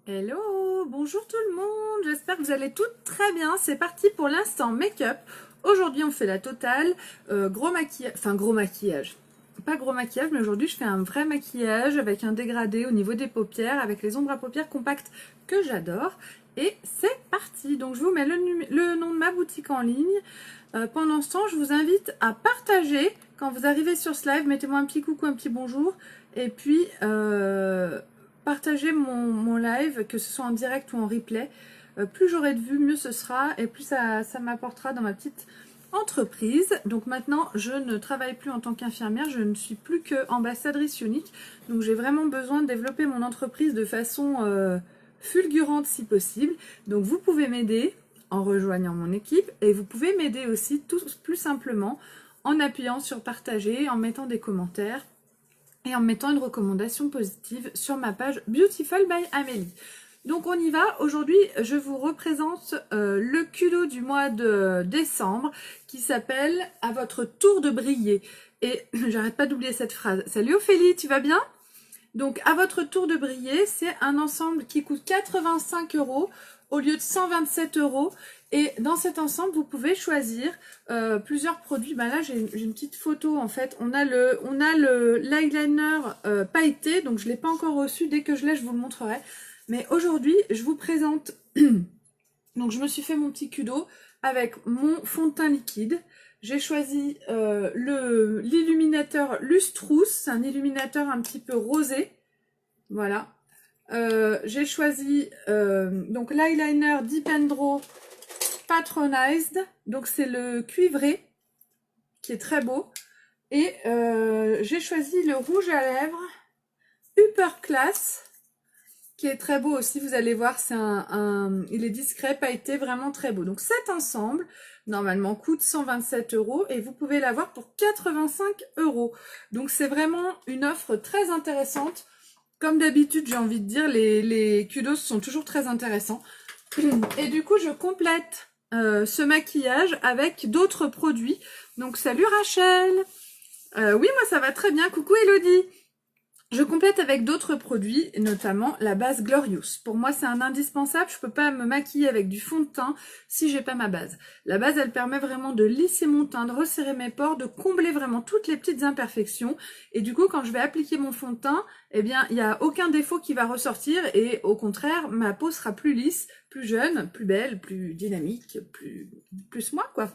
Hello, bonjour tout le monde, j'espère que vous allez toutes très bien. C'est parti pour l'instant make-up. Aujourd'hui on fait la totale, gros maquillage, pas gros maquillage, mais aujourd'hui je fais un vrai maquillage avec un dégradé au niveau des paupières, avec les ombres à paupières compactes que j'adore. Et c'est parti, donc je vous mets le nom de ma boutique en ligne. Pendant ce temps je vous invite à partager. Quand vous arrivez sur ce live, mettez-moi un petit coucou, un petit bonjour. Et puis partagez mon live, que ce soit en direct ou en replay. Plus j'aurai de vues, mieux ce sera et plus ça m'apportera dans ma petite entreprise. Donc maintenant, je ne travaille plus en tant qu'infirmière, je ne suis plus que ambassadrice unique. Donc j'ai vraiment besoin de développer mon entreprise de façon fulgurante si possible. Donc vous pouvez m'aider en rejoignant mon équipe et vous pouvez m'aider aussi tout plus simplement en appuyant sur partager, en mettant des commentaires et en mettant une recommandation positive sur ma page Beautiful by Amélie. Donc on y va. Aujourd'hui, je vous représente le culot du mois de décembre qui s'appelle « À votre tour de briller ». Et j'arrête pas d'oublier cette phrase. Salut Ophélie, tu vas bien? Donc à votre tour de briller, c'est un ensemble qui coûte 85 € au lieu de 127 €. Et dans cet ensemble, vous pouvez choisir plusieurs produits. Là, j'ai une petite photo en fait. On a l'eyeliner pailleté, donc je ne l'ai pas encore reçu. Dès que je l'ai, je vous le montrerai. Mais aujourd'hui, je vous présente. Donc je me suis fait mon petit cudo avec mon fond de teint liquide. J'ai choisi l'illuminateur Lustrous, c'est un illuminateur un petit peu rosé. Voilà. J'ai choisi donc l'eyeliner Deep and Draw Patronized, donc c'est le cuivré qui est très beau. Et j'ai choisi le rouge à lèvres Upper Class qui est très beau aussi, vous allez voir, il est discret, pailleté, vraiment très beau. Donc cet ensemble, normalement, coûte 127 € et vous pouvez l'avoir pour 85 €. Donc c'est vraiment une offre très intéressante. Comme d'habitude, j'ai envie de dire, les kudos sont toujours très intéressants. Et du coup, je complète ce maquillage avec d'autres produits. Donc salut Rachel. Oui, moi ça va très bien. Coucou Elodie. Je complète avec d'autres produits, notamment la base Glorious. Pour moi, c'est un indispensable. Je peux pas me maquiller avec du fond de teint si j'ai pas ma base. La base, elle permet vraiment de lisser mon teint, de resserrer mes pores, de combler vraiment toutes les petites imperfections. Et du coup, quand je vais appliquer mon fond de teint, eh bien, il n'y a aucun défaut qui va ressortir. Et au contraire, ma peau sera plus lisse, plus jeune, plus belle, plus dynamique, plus moi, quoi.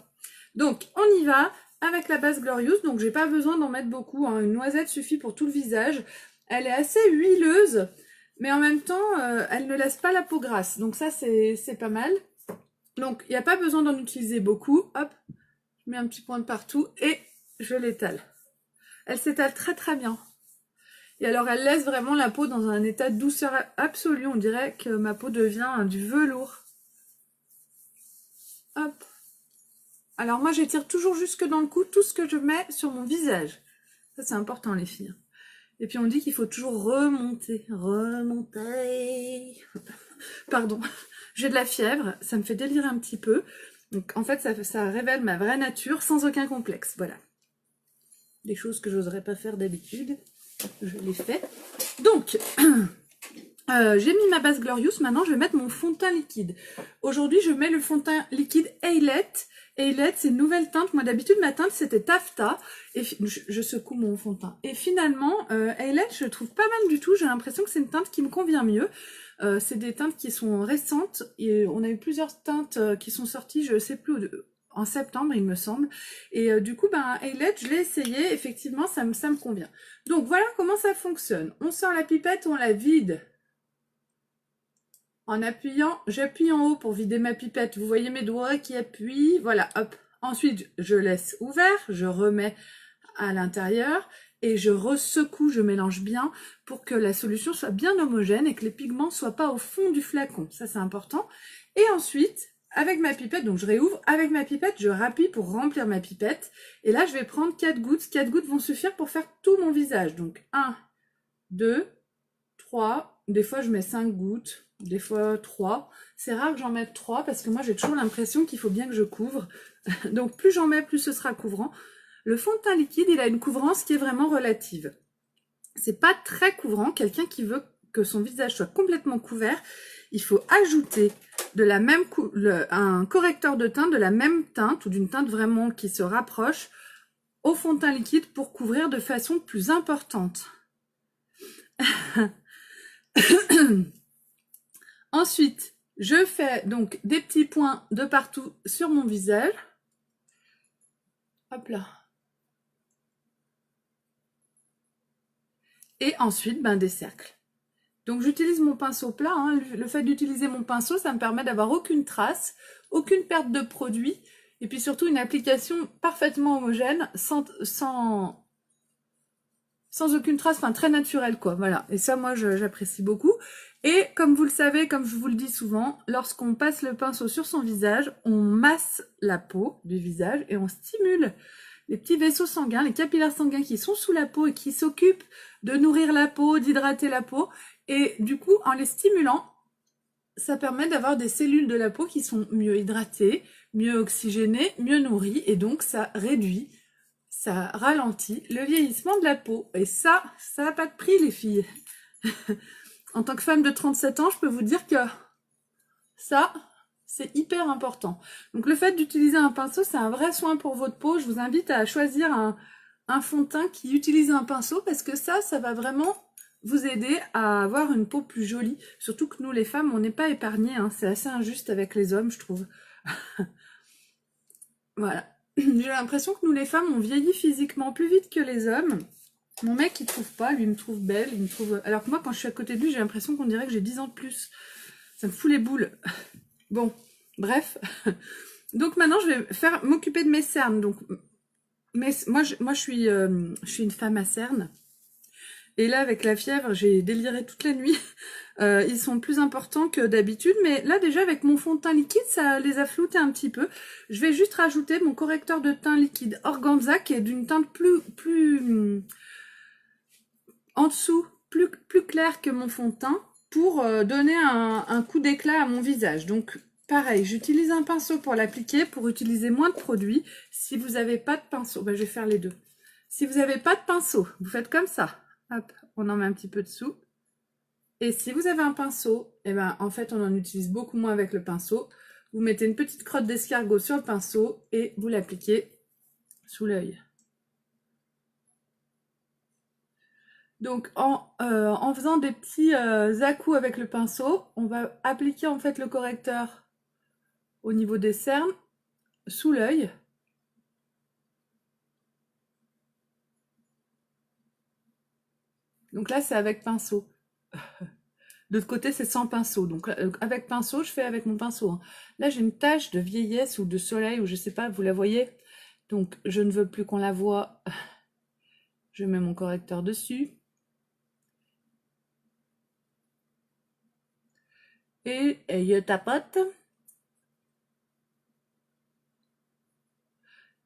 Donc, on y va avec la base Glorious. Donc, j'ai pas besoin d'en mettre beaucoup, hein. Une noisette suffit pour tout le visage. Elle est assez huileuse, mais en même temps, elle ne laisse pas la peau grasse. Donc ça, c'est pas mal. Donc, il n'y a pas besoin d'en utiliser beaucoup. Hop, je mets un petit point de partout et je l'étale. Elle s'étale très très bien. Et alors, elle laisse vraiment la peau dans un état de douceur absolue. On dirait que ma peau devient du velours. Hop. Alors moi, j'étire toujours jusque dans le cou tout ce que je mets sur mon visage. Ça, c'est important, les filles. Et puis on dit qu'il faut toujours remonter. Pardon, j'ai de la fièvre, ça me fait délirer un petit peu. Donc en fait, ça révèle ma vraie nature sans aucun complexe. Voilà. Des choses que j'oserais pas faire d'habitude, je les fais. Donc, j'ai mis ma base Glorious, maintenant je vais mettre mon fond de teint liquide. Aujourd'hui, je mets le fond de teint liquide Eyelet. Eyelet, c'est une nouvelle teinte. Moi, d'habitude, ma teinte, c'était Taffeta. Et je secoue mon fond de teint. Et finalement, Eyelet, je le trouve pas mal du tout. J'ai l'impression que c'est une teinte qui me convient mieux. C'est des teintes qui sont récentes. Et on a eu plusieurs teintes qui sont sorties, je sais plus, en septembre, il me semble. Et du coup, Eyelet, je l'ai essayé. Effectivement, ça me convient. Donc, voilà comment ça fonctionne. On sort la pipette, on la vide. En appuyant, j'appuie en haut pour vider ma pipette. Vous voyez mes doigts qui appuient. Voilà, hop. Ensuite, je laisse ouvert, je remets à l'intérieur et je ressecoue, je mélange bien pour que la solution soit bien homogène et que les pigments ne soient pas au fond du flacon. Ça, c'est important. Et ensuite, avec ma pipette, donc je réouvre, avec ma pipette, je rappuie pour remplir ma pipette. Et là, je vais prendre 4 gouttes. 4 gouttes vont suffire pour faire tout mon visage. Donc 1, 2, 3, des fois je mets 5 gouttes. Des fois 3. C'est rare que j'en mette 3 parce que moi j'ai toujours l'impression qu'il faut bien que je couvre. Donc plus j'en mets, plus ce sera couvrant. Le fond de teint liquide, il a une couvrance qui est vraiment relative. C'est pas très couvrant. Quelqu'un qui veut que son visage soit complètement couvert, il faut ajouter de la même un correcteur de teint de la même teinte ou d'une teinte vraiment qui se rapproche au fond de teint liquide pour couvrir de façon plus importante. Ensuite, je fais donc des petits points de partout sur mon visage. Hop là. Et ensuite, ben, des cercles. Donc j'utilise mon pinceau plat. Hein. Le fait d'utiliser mon pinceau, ça me permet d'avoir aucune trace, aucune perte de produit. Et puis surtout une application parfaitement homogène, sans aucune trace, enfin très naturelle quoi. Voilà. Et ça, moi, j'apprécie beaucoup. Et comme vous le savez, comme je vous le dis souvent, lorsqu'on passe le pinceau sur son visage, on masse la peau du visage et on stimule les petits vaisseaux sanguins, les capillaires sanguins qui sont sous la peau et qui s'occupent de nourrir la peau, d'hydrater la peau. Et du coup, en les stimulant, ça permet d'avoir des cellules de la peau qui sont mieux hydratées, mieux oxygénées, mieux nourries. Et donc, ça réduit, ça ralentit le vieillissement de la peau. Et ça n'a pas de prix, les filles. En tant que femme de 37 ans, je peux vous dire que ça, c'est hyper important. Donc le fait d'utiliser un pinceau, c'est un vrai soin pour votre peau. Je vous invite à choisir un fond de teint qui utilise un pinceau parce que ça va vraiment vous aider à avoir une peau plus jolie. Surtout que nous, les femmes, on n'est pas épargnées. Hein. C'est assez injuste avec les hommes, je trouve. Voilà. J'ai l'impression que nous, les femmes, on vieillit physiquement plus vite que les hommes. Mon mec, il trouve pas, lui, il me trouve belle, il me trouve... Alors que moi, quand je suis à côté de lui, j'ai l'impression qu'on dirait que j'ai 10 ans de plus. Ça me fout les boules. Bon, bref. Donc maintenant, je vais m'occuper de mes cernes. Donc, moi, je suis une femme à cernes. Et là, avec la fièvre, j'ai déliré toute la nuit. Ils sont plus importants que d'habitude. Mais là, déjà, avec mon fond de teint liquide, ça les a floutés un petit peu. Je vais juste rajouter mon correcteur de teint liquide Organza, qui est d'une teinte plus en dessous, plus clair que mon fond de teint, pour donner un coup d'éclat à mon visage. Donc, pareil, j'utilise un pinceau pour l'appliquer, pour utiliser moins de produits. Si vous n'avez pas de pinceau, ben, je vais faire les deux. Si vous n'avez pas de pinceau, vous faites comme ça. Hop, on en met un petit peu dessous. Et si vous avez un pinceau, eh ben, en fait, on en utilise beaucoup moins avec le pinceau. Vous mettez une petite crotte d'escargot sur le pinceau et vous l'appliquez sous l'œil. Donc, en faisant des petits à-coups avec le pinceau, on va appliquer en fait le correcteur au niveau des cernes, sous l'œil. Donc là, c'est avec pinceau. De l'autre côté, c'est sans pinceau. Donc, avec pinceau, je fais avec mon pinceau. Hein. Là, j'ai une tache de vieillesse ou de soleil, ou je sais pas, vous la voyez. Donc, je ne veux plus qu'on la voie. Je mets mon correcteur dessus. Et je tapote.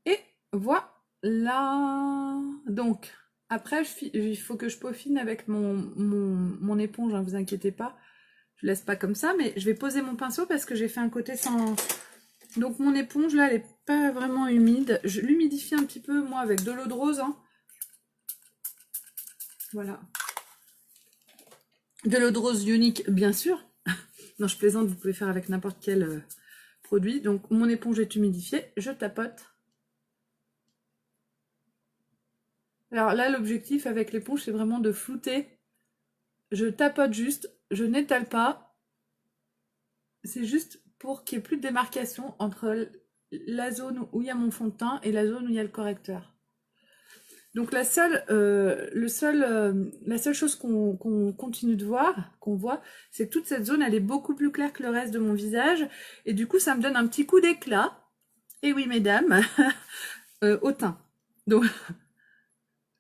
Et voilà. Donc, après, il faut que je peaufine avec mon éponge, hein, vous inquiétez pas. Je laisse pas comme ça, mais je vais poser mon pinceau parce que j'ai fait un côté sans... Donc mon éponge, là, elle est pas vraiment humide. Je l'humidifie un petit peu, moi, avec de l'eau de rose. Hein. Voilà. De l'eau de rose ionique, bien sûr. Non, je plaisante, vous pouvez faire avec n'importe quel produit. Donc, mon éponge est humidifiée. Je tapote. Alors là, l'objectif avec l'éponge, c'est vraiment de flouter. Je tapote juste, je n'étale pas. C'est juste pour qu'il n'y ait plus de démarcation entre la zone où il y a mon fond de teint et la zone où il y a le correcteur. Donc la seule chose qu'on continue de voir, qu'on voit, c'est que toute cette zone, elle est beaucoup plus claire que le reste de mon visage. Et du coup, ça me donne un petit coup d'éclat. Et oui, mesdames, au teint.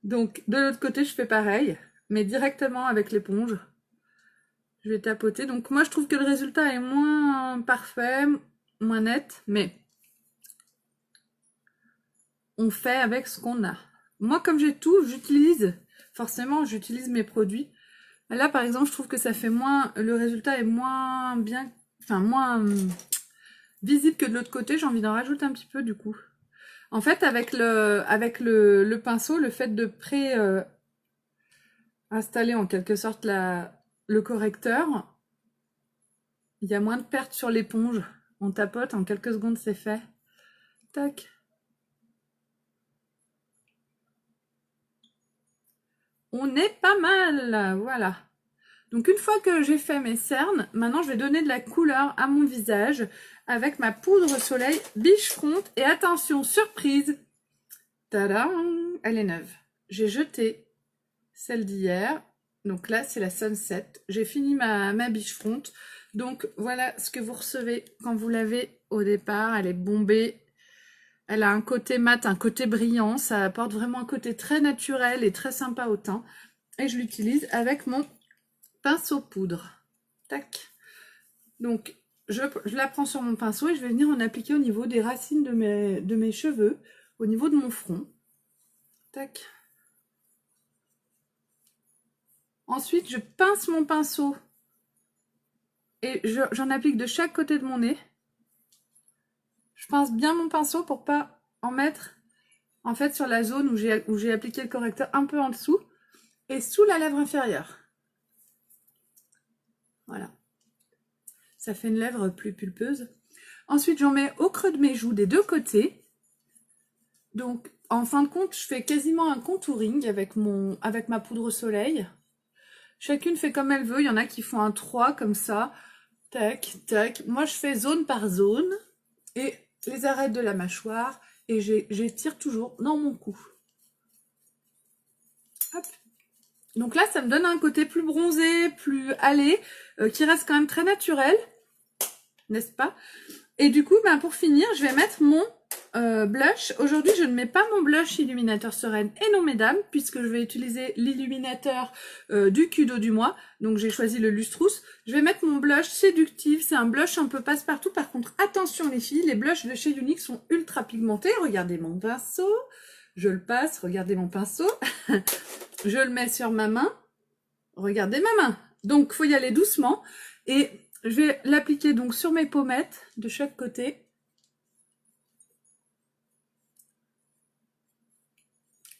Donc, de l'autre côté, je fais pareil, mais directement avec l'éponge. Je vais tapoter. Donc, moi, je trouve que le résultat est moins parfait, moins net, mais on fait avec ce qu'on a. Moi, comme j'ai tout, j'utilise mes produits. Là, par exemple, je trouve que ça fait moins, le résultat est moins bien, enfin, moins visible que de l'autre côté. J'ai envie d'en rajouter un petit peu, du coup. En fait, avec le pinceau, le fait de installer en quelque sorte le correcteur, il y a moins de pertes sur l'éponge. On tapote, en quelques secondes, c'est fait. Tac. On est pas mal, voilà. Donc une fois que j'ai fait mes cernes, maintenant je vais donner de la couleur à mon visage avec ma poudre soleil Biche Front. Et attention, surprise, tadam, elle est neuve. J'ai jeté celle d'hier, donc là c'est la Sunset. J'ai fini ma Biche Front, donc voilà ce que vous recevez quand vous l'avez au départ. Elle est bombée, elle a un côté mat, un côté brillant, ça apporte vraiment un côté très naturel et très sympa au teint. Et je l'utilise avec mon pinceau poudre. Tac. Donc, je la prends sur mon pinceau et je vais venir en appliquer au niveau des racines de mes cheveux, au niveau de mon front. Tac. Ensuite, je pince mon pinceau et j'en applique de chaque côté de mon nez. Je pince bien mon pinceau pour pas en mettre en fait sur la zone où j'ai appliqué le correcteur un peu en dessous et sous la lèvre inférieure. Voilà. Ça fait une lèvre plus pulpeuse. Ensuite, j'en mets au creux de mes joues des deux côtés. Donc, en fin de compte, je fais quasiment un contouring avec ma poudre soleil. Chacune fait comme elle veut. Il y en a qui font un 3 comme ça. Tac, tac. Moi, je fais zone par zone. Et les arêtes de la mâchoire. Et j'étire toujours dans mon cou. Hop. Donc là, ça me donne un côté plus bronzé, plus hâlé, qui reste quand même très naturel. N'est-ce pas? Et du coup, ben, pour finir, je vais mettre mon blush. Aujourd'hui, je ne mets pas mon blush illuminateur sereine et non mesdames, puisque je vais utiliser l'illuminateur du Kudo du mois. Donc j'ai choisi le Lustrous. Je vais mettre mon blush séductif. C'est un blush un peu passe-partout. Par contre, attention les filles, les blushs de chez Unique sont ultra pigmentés. Regardez mon pinceau. Je le passe. Regardez mon pinceau. Je le mets sur ma main. Regardez ma main. Donc, il faut y aller doucement. Et je vais l'appliquer donc sur mes pommettes de chaque côté.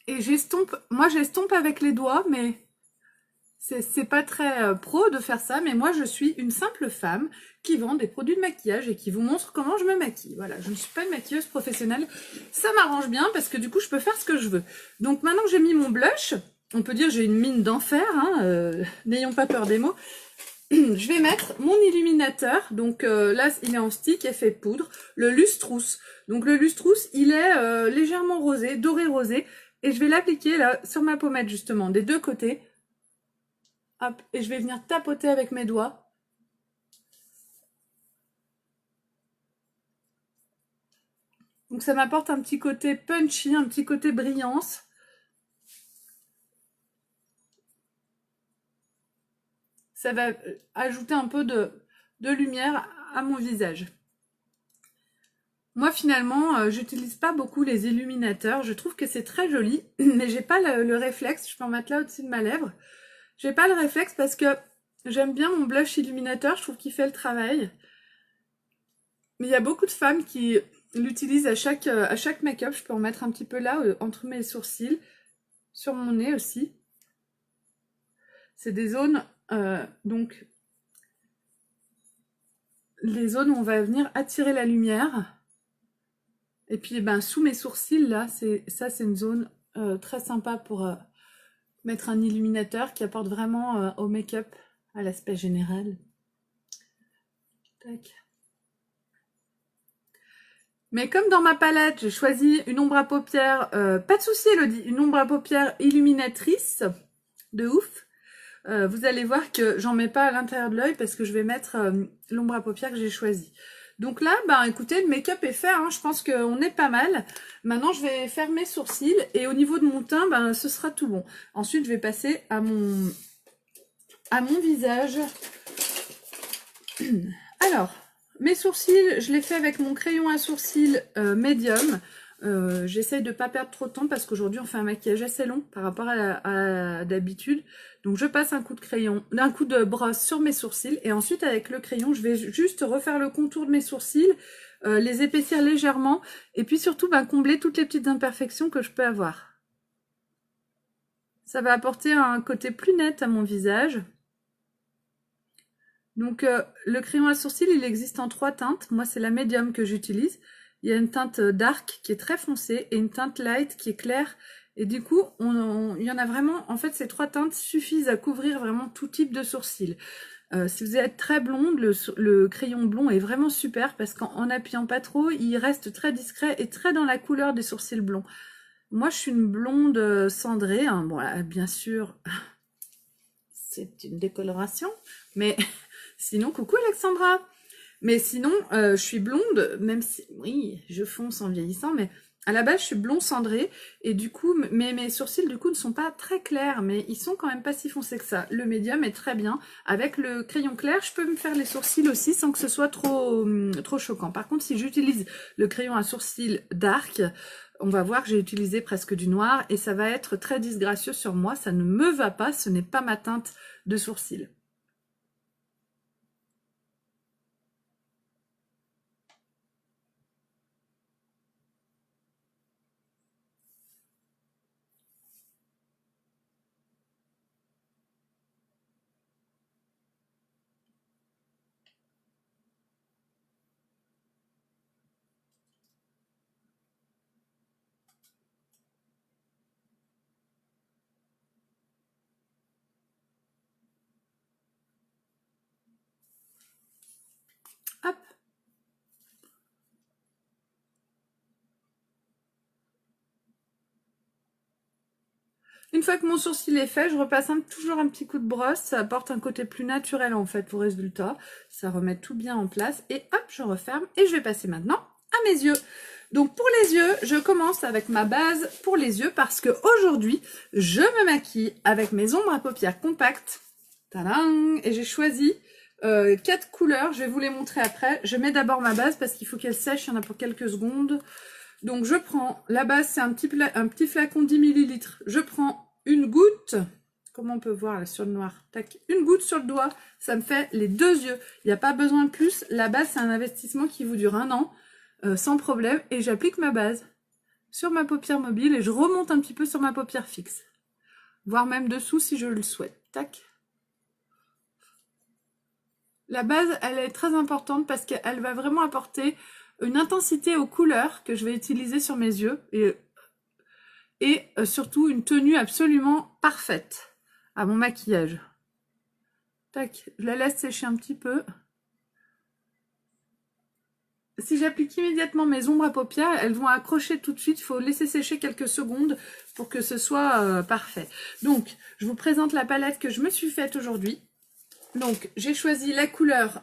Et j'estompe, moi j'estompe avec les doigts, mais c'est pas très pro de faire ça. Mais moi je suis une simple femme qui vend des produits de maquillage et qui vous montre comment je me maquille. Voilà, je ne suis pas une maquilleuse professionnelle. Ça m'arrange bien parce que du coup je peux faire ce que je veux. Donc maintenant que j'ai mis mon blush, on peut dire que j'ai une mine d'enfer, hein, n'ayons pas peur des mots. Je vais mettre mon illuminateur, donc là il est en stick, effet poudre, le Lustrous. Donc le Lustrous, il est légèrement rosé, doré rosé, et je vais l'appliquer là sur ma pommette justement, des deux côtés. Hop, et je vais venir tapoter avec mes doigts. Donc ça m'apporte un petit côté punchy, un petit côté brillance. Ça va ajouter un peu de lumière à mon visage. Moi finalement, j'utilise pas beaucoup les illuminateurs. Je trouve que c'est très joli, mais j'ai pas le réflexe. Je peux en mettre là au-dessus de ma lèvre. J'ai pas le réflexe parce que j'aime bien mon blush illuminateur. Je trouve qu'il fait le travail. Mais il y a beaucoup de femmes qui l'utilisent à chaque make-up. Je peux en mettre un petit peu là, entre mes sourcils, sur mon nez aussi. C'est des zones, donc, les zones où on va venir attirer la lumière. Et puis, ben, sous mes sourcils, là, c'est une zone très sympa pour mettre un illuminateur qui apporte vraiment au make-up, à l'aspect général. Tac. Mais comme dans ma palette, j'ai choisi une ombre à paupières, pas de souci Elodie, une ombre à paupières illuminatrice, de ouf. Vous allez voir que j'en mets pas à l'intérieur de l'œil parce que je vais mettre l'ombre à paupières que j'ai choisie. Donc là, bah écoutez, le make-up est fait, hein, je pense qu'on est pas mal. Maintenant, je vais faire mes sourcils et au niveau de mon teint, ben, ce sera tout bon. Ensuite, je vais passer à mon visage. Alors, mes sourcils, je les fais avec mon crayon à sourcils médium. J'essaye de ne pas perdre trop de temps parce qu'aujourd'hui on fait un maquillage assez long par rapport à d'habitude. Donc je passe un coup de brosse sur mes sourcils et ensuite avec le crayon je vais juste refaire le contour de mes sourcils, les épaissir légèrement et puis surtout combler toutes les petites imperfections que je peux avoir. Ça va apporter un côté plus net à mon visage. Donc, le crayon à sourcils, il existe en 3 teintes. Moi, c'est la médium que j'utilise. Il y a une teinte dark qui est très foncée et une teinte light qui est claire. Et du coup, il y en a vraiment... En fait, ces 3 teintes suffisent à couvrir vraiment tout type de sourcils. Si vous êtes très blonde, le crayon blond est vraiment super parce qu'en appuyant pas trop, il reste très discret et très dans la couleur des sourcils blonds. Moi, je suis une blonde cendrée. Hein. Bon, bien sûr, c'est une décoloration, mais sinon, coucou Alexandra. Mais sinon, je suis blonde, même si, oui, je fonce en vieillissant, mais à la base, je suis blond cendré, et du coup, mes sourcils, du coup, ne sont pas très clairs, mais ils sont quand même pas si foncés que ça. Le médium est très bien. Avec le crayon clair, je peux me faire les sourcils aussi sans que ce soit trop choquant. Par contre, si j'utilise le crayon à sourcils dark, on va voir que j'ai utilisé presque du noir, et ça va être très disgracieux sur moi. Ça ne me va pas, ce n'est pas ma teinte de sourcils. Hop. Une fois que mon sourcil est fait, je repasse toujours un petit coup de brosse. Ça apporte un côté plus naturel en fait au résultat. Ça remet tout bien en place. Et hop, je referme. Et je vais passer maintenant à mes yeux. Donc pour les yeux, je commence avec ma base pour les yeux parce que aujourd'hui, je me maquille avec mes ombres à paupières compactes. Tadam! Et j'ai choisi 4 couleurs. Je vais vous les montrer après. Je mets d'abord ma base parce qu'il faut qu'elle sèche. Il y en a pour quelques secondes. Donc je prends, la base c'est un petit flacon 10 ml. Je prends une goutte, comment on peut voir là sur le noir, tac, une goutte sur le doigt, ça me fait les 2 yeux. Il n'y a pas besoin de plus, la base c'est un investissement qui vous dure 1 an, sans problème. Et j'applique ma base sur ma paupière mobile et je remonte un petit peu sur ma paupière fixe. Voire même dessous si je le souhaite. Tac. La base, elle est très importante parce qu'elle va vraiment apporter une intensité aux couleurs que je vais utiliser sur mes yeux et surtout une tenue absolument parfaite à mon maquillage. Tac, je la laisse sécher un petit peu. Si j'applique immédiatement mes ombres à paupières, elles vont accrocher tout de suite. Il faut laisser sécher quelques secondes pour que ce soit parfait. Donc, je vous présente la palette que je me suis faite aujourd'hui. Donc, j'ai choisi la couleur...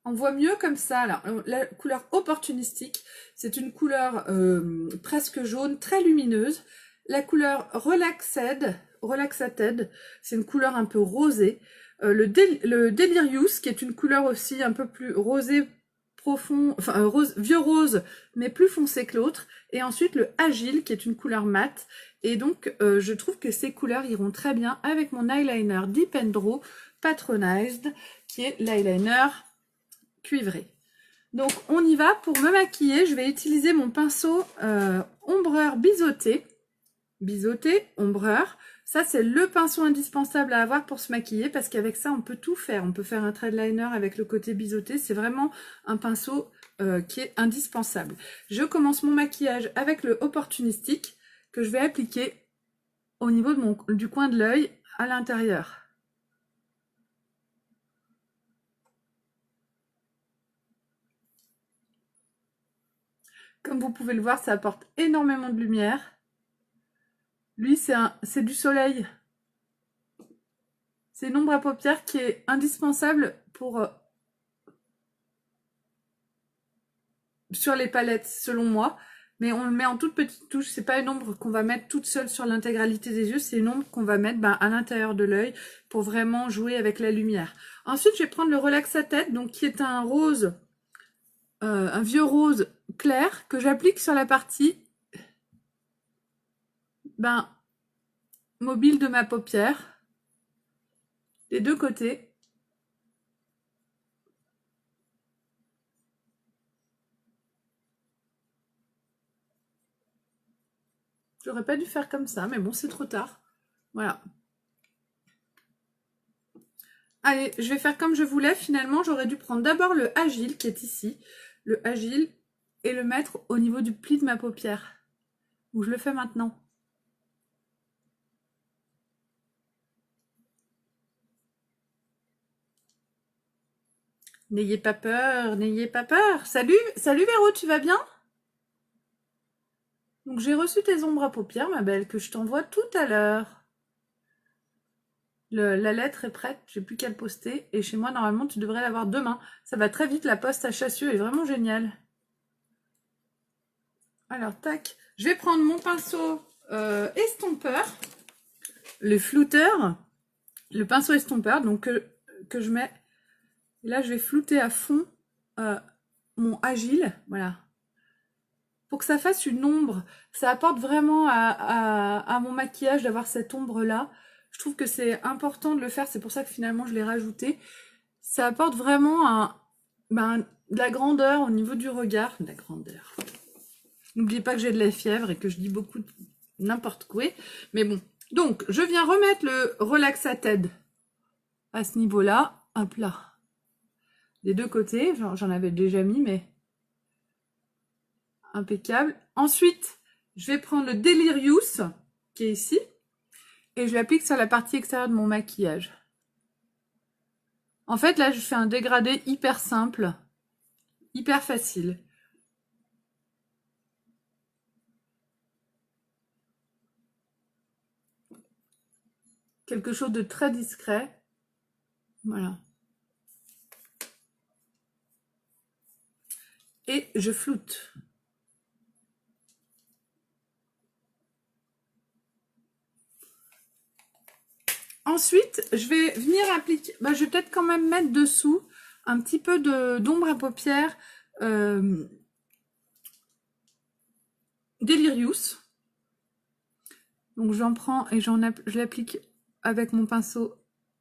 on voit mieux comme ça. Alors, la couleur opportunistique, c'est une couleur presque jaune, très lumineuse. La couleur relaxated, c'est une couleur un peu rosée. Le Delirious, qui est une couleur aussi un peu plus rosée profond, enfin vieux rose, mais plus foncé que l'autre. Et ensuite le Agile, qui est une couleur mate. Et donc, je trouve que ces couleurs iront très bien avec mon eyeliner Deep Draw Patronized, qui est l'eyeliner cuivré. Donc on y va. Pour me maquiller, je vais utiliser mon pinceau ombreur biseauté. Biseauté, ombreur. Ça, c'est le pinceau indispensable à avoir pour se maquiller parce qu'avec ça, on peut tout faire. On peut faire un trait de liner avec le côté biseauté. C'est vraiment un pinceau qui est indispensable. Je commence mon maquillage avec le opportunistique que je vais appliquer au niveau du coin de l'œil à l'intérieur. Comme vous pouvez le voir, ça apporte énormément de lumière. Lui, c'est du soleil. C'est une ombre à paupières qui est indispensable pour sur les palettes, selon moi. Mais on le met en toute petite touche. C'est pas une ombre qu'on va mettre toute seule sur l'intégralité des yeux. C'est une ombre qu'on va mettre à l'intérieur de l'œil pour vraiment jouer avec la lumière. Ensuite, je vais prendre le Relax à tête, donc qui est un rose, un vieux rose clair que j'applique sur la partie mobile de ma paupière, des 2 côtés. J'aurais pas dû faire comme ça, mais bon, c'est trop tard. Voilà. Allez, je vais faire comme je voulais. Finalement, j'aurais dû prendre d'abord le Agile qui est ici. Le Agile et le mettre au niveau du pli de ma paupière. Donc je le fais maintenant. N'ayez pas peur, n'ayez pas peur. Salut, salut Véro, tu vas bien? Donc j'ai reçu tes ombres à paupières, ma belle, que je t'envoie tout à l'heure. La lettre est prête, j'ai plus qu'à le poster. Et chez moi, normalement, tu devrais l'avoir demain. Ça va très vite, la poste à Chassieux est vraiment géniale. Alors, tac. Je vais prendre mon pinceau estompeur, le flouteur, le pinceau estompeur, donc que je mets. Là, je vais flouter à fond mon Agile, voilà. Pour que ça fasse une ombre, ça apporte vraiment à mon maquillage d'avoir cette ombre-là. Je trouve que c'est important de le faire, c'est pour ça que finalement je l'ai rajouté. Ça apporte vraiment de la grandeur au niveau du regard. De la grandeur. N'oubliez pas que j'ai de la fièvre et que je dis beaucoup n'importe quoi. Mais bon. Donc, je viens remettre le Relaxated à ce niveau-là. Hop là. Des deux côtés. J'en avais déjà mis, mais impeccable. Ensuite, je vais prendre le Delirious, qui est ici. Et je l'applique sur la partie extérieure de mon maquillage. En fait, là, je fais un dégradé hyper simple. Hyper facile. Quelque chose de très discret. Voilà. Et je floute. Ensuite, je vais venir appliquer... je vais peut-être quand même mettre dessous un petit peu d'ombre à paupières Delirious. Donc j'en prends et je l'applique avec mon pinceau,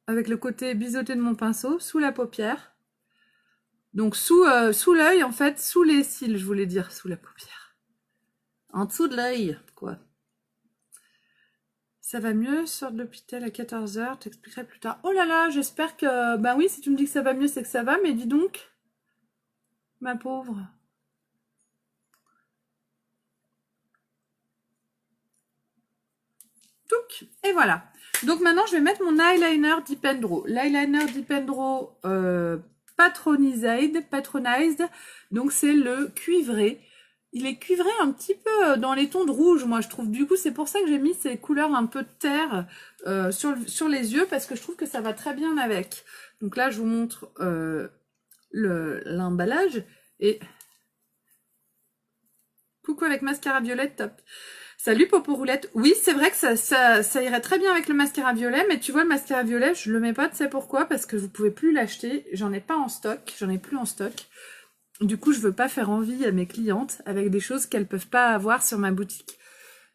avec le côté biseauté de mon pinceau, sous la paupière. Donc sous l'œil, en fait, sous les cils, je voulais dire, sous la paupière. En dessous de l'œil, quoi. Ça va mieux, sors de l'hôpital à 14 h, t'expliquerai plus tard. Oh là là, j'espère que... Ben oui, si tu me dis que ça va mieux, c'est que ça va, mais dis donc, ma pauvre. Touc, et voilà. Donc maintenant, je vais mettre mon eyeliner Dipendro. L'eyeliner Dipendro Patronized. Donc c'est le cuivré. Il est cuivré un petit peu dans les tons de rouge, moi je trouve. Du coup, c'est pour ça que j'ai mis ces couleurs un peu de terre sur les yeux, parce que je trouve que ça va très bien avec. Donc là, je vous montre l'emballage. Et coucou avec mascara violet, top. Salut Popo Roulette. Oui, c'est vrai que ça irait très bien avec le mascara violet, mais tu vois, le mascara violet, je le mets pas, tu sais pourquoi? Parce que vous pouvez plus l'acheter. J'en ai pas en stock, j'en ai plus en stock. Du coup, je veux pas faire envie à mes clientes avec des choses qu'elles peuvent pas avoir sur ma boutique.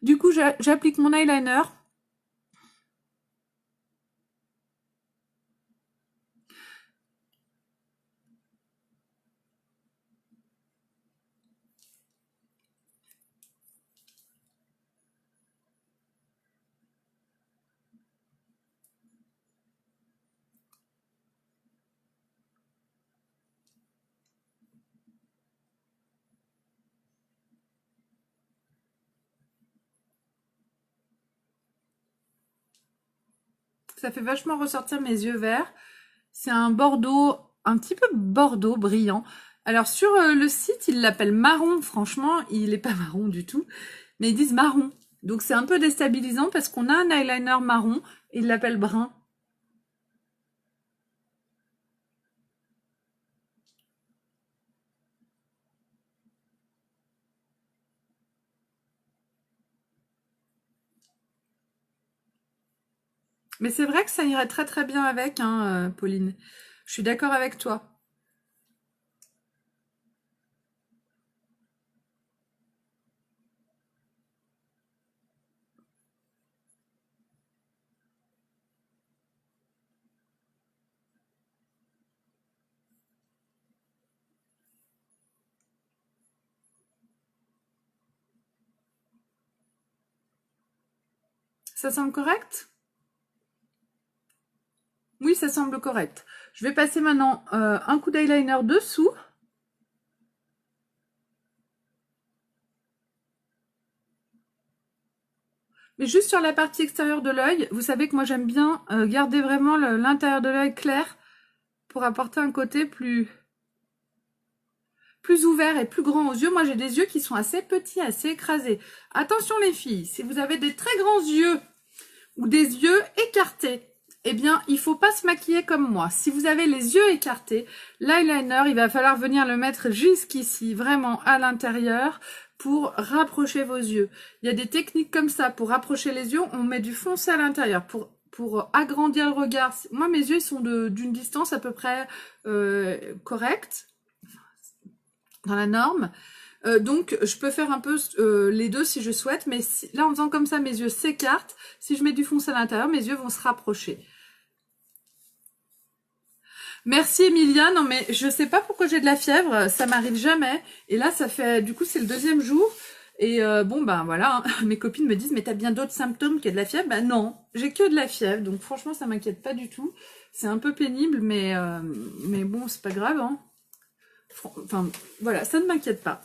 Du coup, j'applique mon eyeliner. Ça fait vachement ressortir mes yeux verts. C'est un bordeaux, un petit peu bordeaux brillant. Alors sur le site, ils l'appellent marron. Franchement, il est pas marron du tout, mais ils disent marron. Donc c'est un peu déstabilisant parce qu'on a un eyeliner marron et ils l'appellent brun. Mais c'est vrai que ça irait très très bien avec, hein, Pauline. Je suis d'accord avec toi. Ça semble correct? Oui, ça semble correct. Je vais passer maintenant un coup d'eyeliner dessous. Mais juste sur la partie extérieure de l'œil, vous savez que moi j'aime bien garder vraiment l'intérieur de l'œil clair pour apporter un côté plus ouvert et plus grand aux yeux. Moi j'ai des yeux qui sont assez petits, assez écrasés. Attention les filles, si vous avez des très grands yeux ou des yeux écartés, eh bien il faut pas se maquiller comme moi. Si vous avez les yeux écartés, l'eyeliner il va falloir venir le mettre jusqu'ici, vraiment à l'intérieur, pour rapprocher vos yeux. Il y a des techniques comme ça pour rapprocher les yeux. On met du foncé à l'intérieur pour agrandir le regard. Moi, mes yeux ils sont d'une distance à peu près correcte, dans la norme. Donc, je peux faire un peu les deux si je souhaite. Mais là, en faisant comme ça, mes yeux s'écartent. Si je mets du foncé à l'intérieur, mes yeux vont se rapprocher. Merci Emilia, non mais je sais pas pourquoi j'ai de la fièvre, ça m'arrive jamais. Et là, ça fait, du coup, c'est le deuxième jour. Et bon, ben voilà, hein. Mes copines me disent, mais t'as bien d'autres symptômes que de la fièvre? Ben non, j'ai que de la fièvre, donc franchement, ça m'inquiète pas du tout. C'est un peu pénible, mais bon, c'est pas grave. Hein. Enfin, voilà, ça ne m'inquiète pas.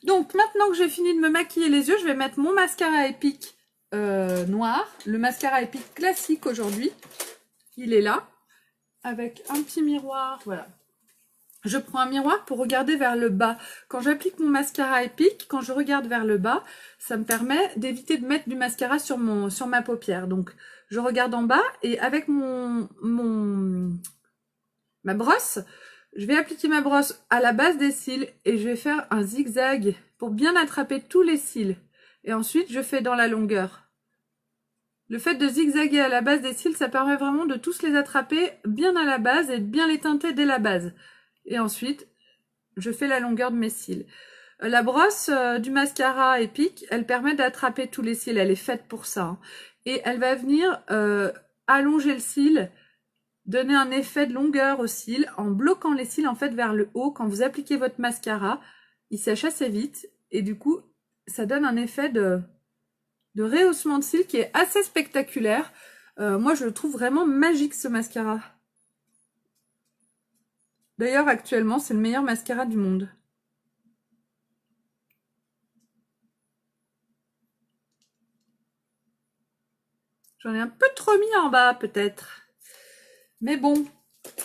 Donc, maintenant que j'ai fini de me maquiller les yeux, je vais mettre mon mascara Epic noir. Le mascara Epic classique aujourd'hui. Il est là. Avec un petit miroir, voilà. Je prends un miroir pour regarder vers le bas. Quand j'applique mon mascara Epic, quand je regarde vers le bas, ça me permet d'éviter de mettre du mascara sur ma paupière. Donc, je regarde en bas et avec ma brosse, je vais appliquer ma brosse à la base des cils et je vais faire un zigzag pour bien attraper tous les cils. Et ensuite, je fais dans la longueur. Le fait de zigzaguer à la base des cils, ça permet vraiment de tous les attraper bien à la base et de bien les teinter dès la base. Et ensuite, je fais la longueur de mes cils. La brosse du mascara Epic, elle permet d'attraper tous les cils. Elle est faite pour ça. Hein. Et elle va venir allonger le cil, donner un effet de longueur au cil en bloquant les cils en fait vers le haut. Quand vous appliquez votre mascara, il sèche assez vite et du coup, ça donne un effet de rehaussement de cils qui est assez spectaculaire. Moi, je le trouve vraiment magique, ce mascara. D'ailleurs, actuellement, c'est le meilleur mascara du monde. J'en ai un peu trop mis en bas, peut-être. Mais bon.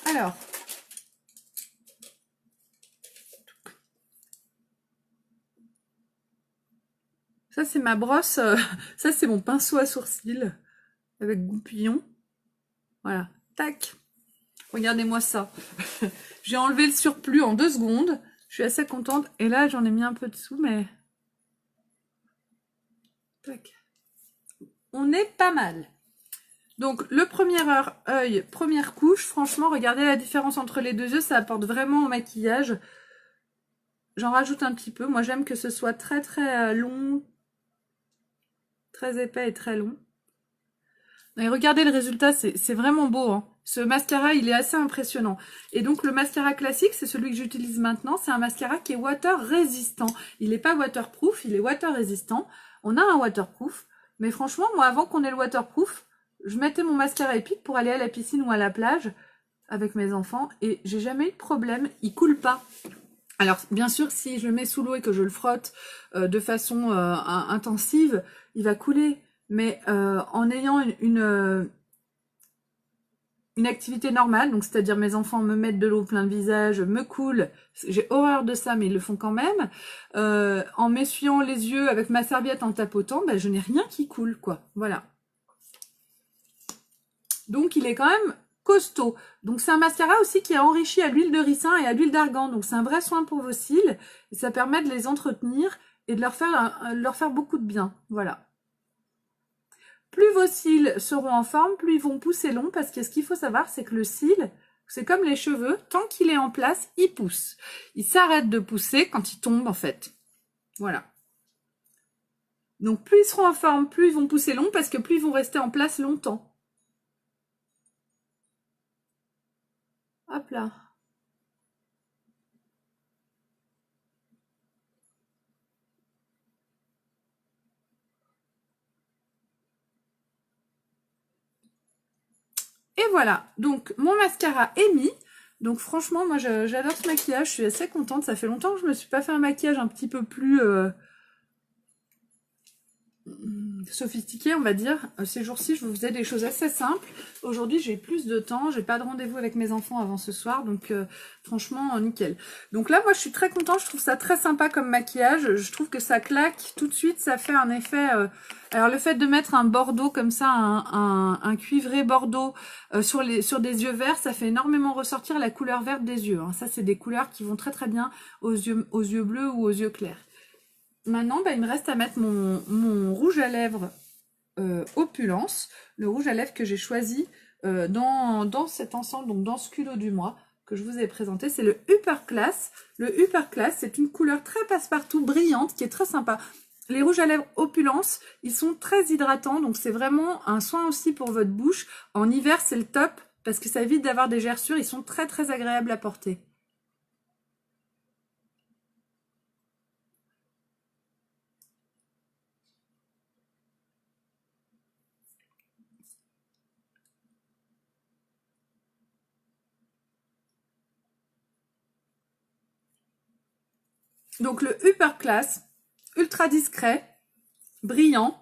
Alors. Ça, c'est ma brosse. Ça, c'est mon pinceau à sourcils. Avec goupillon. Voilà. Tac. Regardez-moi ça. J'ai enlevé le surplus en 2 secondes. Je suis assez contente. Et là, j'en ai mis un peu dessous, mais... Tac. On est pas mal. Donc, le premier œil, première couche. Franchement, regardez la différence entre les deux yeux. Ça apporte vraiment au maquillage. J'en rajoute un petit peu. Moi, j'aime que ce soit très, très long. Très épais et très long. Et regardez le résultat, c'est vraiment beau. Hein. Ce mascara, il est assez impressionnant. Et donc, le mascara classique, c'est celui que j'utilise maintenant. C'est un mascara qui est water résistant. Il n'est pas waterproof, il est water résistant. On a un waterproof. Mais franchement, moi, avant qu'on ait le waterproof, je mettais mon mascara Epic pour aller à la piscine ou à la plage avec mes enfants. Et j'ai jamais eu de problème. Il coule pas. Alors, bien sûr, si je le mets sous l'eau et que je le frotte de façon intensive, il va couler. Mais en ayant une activité normale, donc c'est-à-dire mes enfants me mettent de l'eau plein le visage, me coulent, j'ai horreur de ça, mais ils le font quand même, en m'essuyant les yeux avec ma serviette en tapotant, ben, je n'ai rien qui coule, quoi. Voilà. Donc, il est quand même costaud. Donc, c'est un mascara aussi qui est enrichi à l'huile de ricin et à l'huile d'argan. Donc, c'est un vrai soin pour vos cils. Et ça permet de les entretenir et de leur faire beaucoup de bien. Voilà. Plus vos cils seront en forme, plus ils vont pousser long, parce que ce qu'il faut savoir, c'est que le cil, c'est comme les cheveux, tant qu'il est en place, il pousse. Il s'arrête de pousser quand il tombe, en fait. Voilà. Donc, plus ils seront en forme, plus ils vont pousser long, parce que plus ils vont rester en place longtemps. Hop là. Et voilà, donc mon mascara est mis. Donc franchement, moi j'adore ce maquillage, je suis assez contente. Ça fait longtemps que je me suis pas fait un maquillage un petit peu plus sophistiqué, on va dire. Ces jours-ci, je vous faisais des choses assez simples. Aujourd'hui, j'ai plus de temps, j'ai pas de rendez-vous avec mes enfants avant ce soir, donc franchement, nickel. Donc là, moi, je suis très contente, je trouve ça très sympa comme maquillage. Je trouve que ça claque tout de suite, ça fait un effet... Alors, le fait de mettre un bordeaux comme ça, un cuivré bordeaux sur des yeux verts, ça fait énormément ressortir la couleur verte des yeux. Hein. Ça, c'est des couleurs qui vont très très bien aux yeux bleus ou aux yeux clairs. Maintenant, bah, il me reste à mettre mon rouge à lèvres Opulence, le rouge à lèvres que j'ai choisi dans cet ensemble, donc dans ce culot du mois que je vous ai présenté, c'est le Upper Class. Le Upper Class, c'est une couleur très passe-partout, brillante, qui est très sympa. Les rouges à lèvres Opulence, ils sont très hydratants, donc c'est vraiment un soin aussi pour votre bouche. En hiver, c'est le top, parce que ça évite d'avoir des gerçures, ils sont très très agréables à porter. Donc le Upper Class, ultra discret, brillant.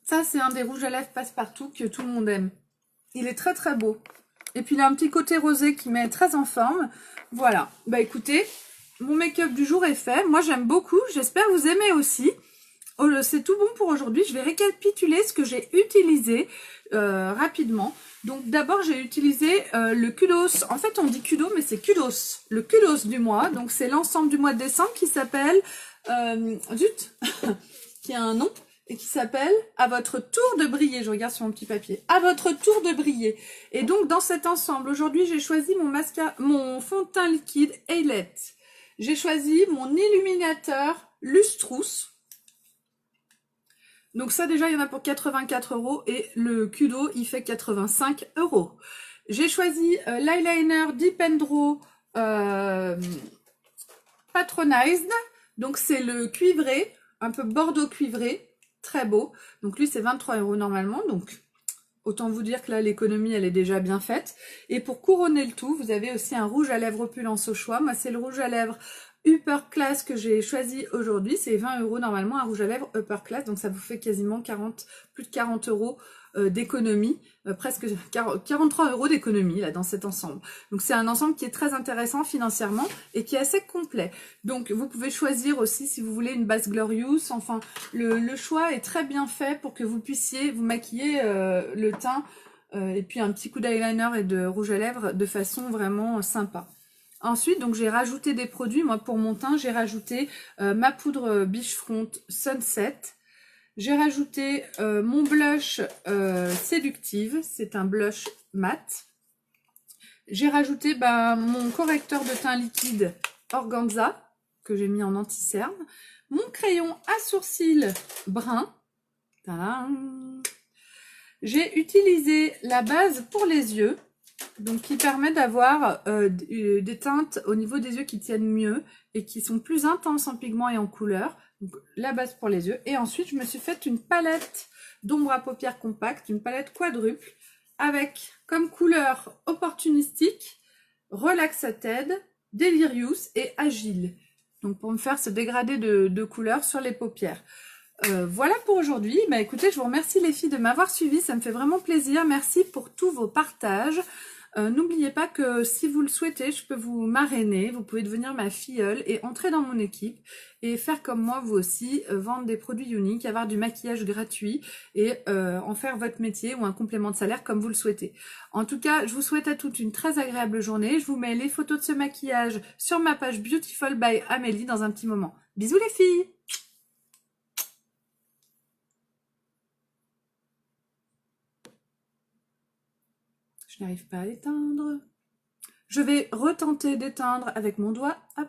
Ça, c'est un des rouges à lèvres passe-partout que tout le monde aime. Il est très très beau. Et puis il a un petit côté rosé qui met très en forme. Voilà. Bah écoutez, mon make-up du jour est fait. Moi j'aime beaucoup. J'espère que vous aimez aussi. Oh, c'est tout bon pour aujourd'hui. Je vais récapituler ce que j'ai utilisé rapidement. Donc d'abord j'ai utilisé le kudos. En fait on dit kudo mais c'est kudos. Le kudos du mois. Donc c'est l'ensemble du mois de décembre qui s'appelle... zut qui a un nom. Et qui s'appelle « À votre tour de briller ». Je regarde sur mon petit papier. « À votre tour de briller ». Et donc, dans cet ensemble, aujourd'hui, j'ai choisi mon fond de teint liquide Ailette. J'ai choisi mon illuminateur Lustrous. Donc ça, déjà, il y en a pour 84 € et le Kudo, il fait 85 €. J'ai choisi l'eyeliner Deep Draw Patronized. Donc, c'est le cuivré, un peu bordeaux cuivré. Très beau. Donc lui, c'est 23 € normalement. Donc, autant vous dire que là, l'économie, elle est déjà bien faite. Et pour couronner le tout, vous avez aussi un rouge à lèvres Opulence au choix. Moi, c'est le rouge à lèvres Upper Class que j'ai choisi aujourd'hui. C'est 20 € normalement, un rouge à lèvres Upper Class. Donc, ça vous fait quasiment plus de 40 € d'économie. Presque 43 € d'économie là dans cet ensemble. Donc c'est un ensemble qui est très intéressant financièrement et qui est assez complet. Donc vous pouvez choisir aussi si vous voulez une base Glorious. Enfin le choix est très bien fait pour que vous puissiez vous maquiller le teint et puis un petit coup d'eyeliner et de rouge à lèvres de façon vraiment sympa. Ensuite, donc j'ai rajouté des produits. Moi pour mon teint, j'ai rajouté ma poudre Beachfront Sunset. J'ai rajouté mon blush Séductive, c'est un blush mat. J'ai rajouté mon correcteur de teint liquide Organza, que j'ai mis en anti-cerne. Mon crayon à sourcils brun. J'ai utilisé la base pour les yeux, donc qui permet d'avoir des teintes au niveau des yeux qui tiennent mieux et qui sont plus intenses en pigments et en couleurs. Donc, la base pour les yeux. Et ensuite, je me suis faite une palette d'ombre à paupières compacte, une palette quadruple, avec comme couleur opportunistique, relaxated, delirious et agile. Donc, pour me faire ce dégradé de couleurs sur les paupières. Voilà pour aujourd'hui. Bah, écoutez, je vous remercie les filles de m'avoir suivi. Ça me fait vraiment plaisir. Merci pour tous vos partages. N'oubliez pas que si vous le souhaitez, je peux vous marrainer, vous pouvez devenir ma filleule et entrer dans mon équipe et faire comme moi vous aussi, vendre des produits uniques, avoir du maquillage gratuit et en faire votre métier ou un complément de salaire comme vous le souhaitez. En tout cas, je vous souhaite à toutes une très agréable journée. Je vous mets les photos de ce maquillage sur ma page Beautiful by Amélie dans un petit moment. Bisous les filles! Je n'arrive pas à l'éteindre. Je vais retenter d'éteindre avec mon doigt. Hop.